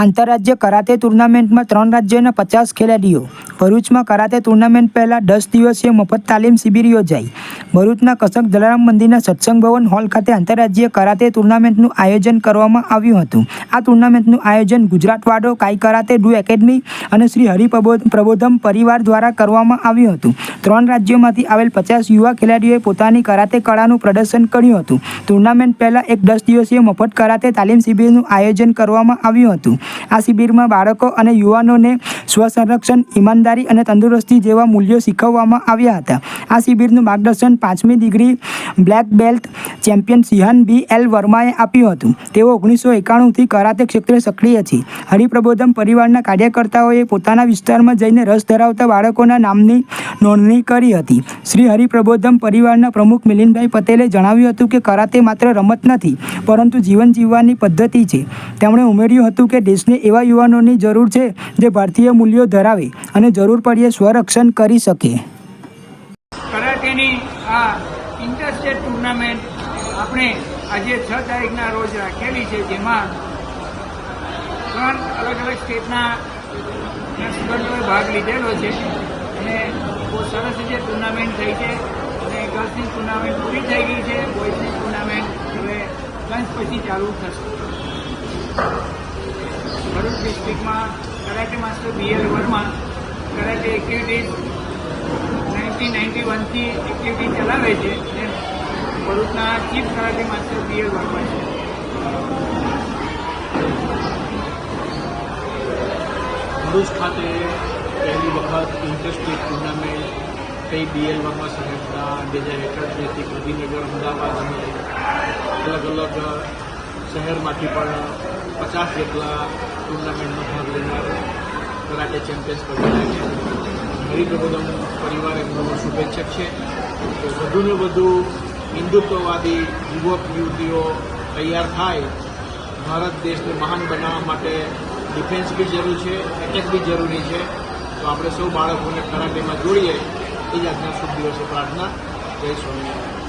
આંતરરાજ્ય કરાતે ટુર્નામેન્ટમાં 3 રાજ્યોના 50 ખેલાડીઓ. ભરૂચમાં કરાતે ટુર્નામેન્ટ પહેલાં 10 દિવસીય મફત તાલીમ શિબિર યોજાઈ. ભરૂચના કસક જલારામ મંદિરના સત્સંગ ભવન હોલ ખાતે આંતરરાજ્ય કરાતે ટુર્નામેન્ટનું આયોજન કરવામાં આવ્યું હતું. આ ટુર્નામેન્ટનું આયોજન ગુજરાત વાડો કાઈ કરાતે ડુ એકેડમી અને શ્રી હરિ પ્રબોધમ પરિવાર દ્વારા કરવામાં આવ્યું હતું. 3 રાજ્યોમાંથી આવેલ 50 યુવા ખેલાડીઓએ પોતાની કરાતે કળાનું પ્રદર્શન કર્યું હતું. ટુર્નામેન્ટ પહેલાં એક 10 દિવસીય મફત કરાતે તાલીમ શિબિરનું આયોજન કરવામાં આવ્યું હતું. આ શિબિરમાં બાળકો અને યુવાનોને સ્વસંરક્ષણ, ઈમાનદારી અને તંદુરસ્તી જેવા મૂલ્યો શીખવવામાં આવ્યા હતા. આ શિબિરનું માર્ગદર્શન 5મી ડિગ્રી બ્લેક બેલ્ટ ચેમ્પિયન સિંહન B.L. વર્માએ આપ્યું હતું. તેઓ 1991થી કરાતે ક્ષેત્રે સક્રિય છે. હરિપ્રબોધમ પરિવારના કાર્યકર્તાઓએ પોતાના વિસ્તારમાં જઈને રસ ધરાવતા બાળકોના નામની નોંધણી કરી હતી. શ્રી હરિપ્રબોધમ પરિવારના પ્રમુખ મિલિંદભાઈ પટેલે જણાવ્યું હતું કે કરાતે માત્ર રમત નથી, પરંતુ જીવન જીવવાની પદ્ધતિ છે. તેમણે ઉમેર્યું હતું કે દેશને એવા યુવાનોની જરૂર છે જે ભારતીય મૂલ્યો ધરાવે અને જરૂર પડીએ સ્વરક્ષણ કરી શકે. કરાટેની આ ઇન્ટરસ્ટેટ ટુર્નામેન્ટ આપણે આજે 6 તારીખના રોજ રાખેલી છે, જેમાં 3 અલગ અલગ સ્ટેટના સ્ટુડન્ટોએ ભાગ લીધેલો છે અને બહુ સરસ રીતે ટુર્નામેન્ટ થઈ છે. અને ગર્લ્સની ટુર્નામેન્ટ પૂરી થઈ ગઈ છે. બોયઝની ટુર્નામેન્ટ હવે લંચ પછી ચાલુ થશે. ભરૂચ ડિસ્ટ્રિક્ટમાં karate master B.L. Varma karate activities 1991થી એક્ટિવિટી ચલાવે છે અને ભરૂચના chief karate master B.L. Verma છે. ભરૂચ ખાતે પહેલી વખત ઇન્ટરસ્ટેટ ટુર્નામેન્ટ કઈ B.L. વર્મા સાહેબના 2031થી ગાંધીનગર, અમદાવાદ અને અલગ અલગ શહેરમાંથી પણ 50 જેટલા ટુર્નામેન્ટમાં ભાગ લેનાર કરાટે ચેમ્પિયન્સ બનેલા છે. હરિપ્રબોધમ પરિવાર એમનો શુભેચ્છક છે. તો વધુને વધુ હિન્દુત્વવાદી યુવક યુવતીઓ તૈયાર થાય. ભારત દેશને મહાન બનાવવા માટે ડિફેન્સ બી જરૂર છે, એટેક બી જરૂરી છે. તો આપણે સૌ બાળકોને કરાટેમાં જોડીએ એ જ આજના શુભ દિવસે પ્રાર્થના. જય સ્વામિનારાયણ.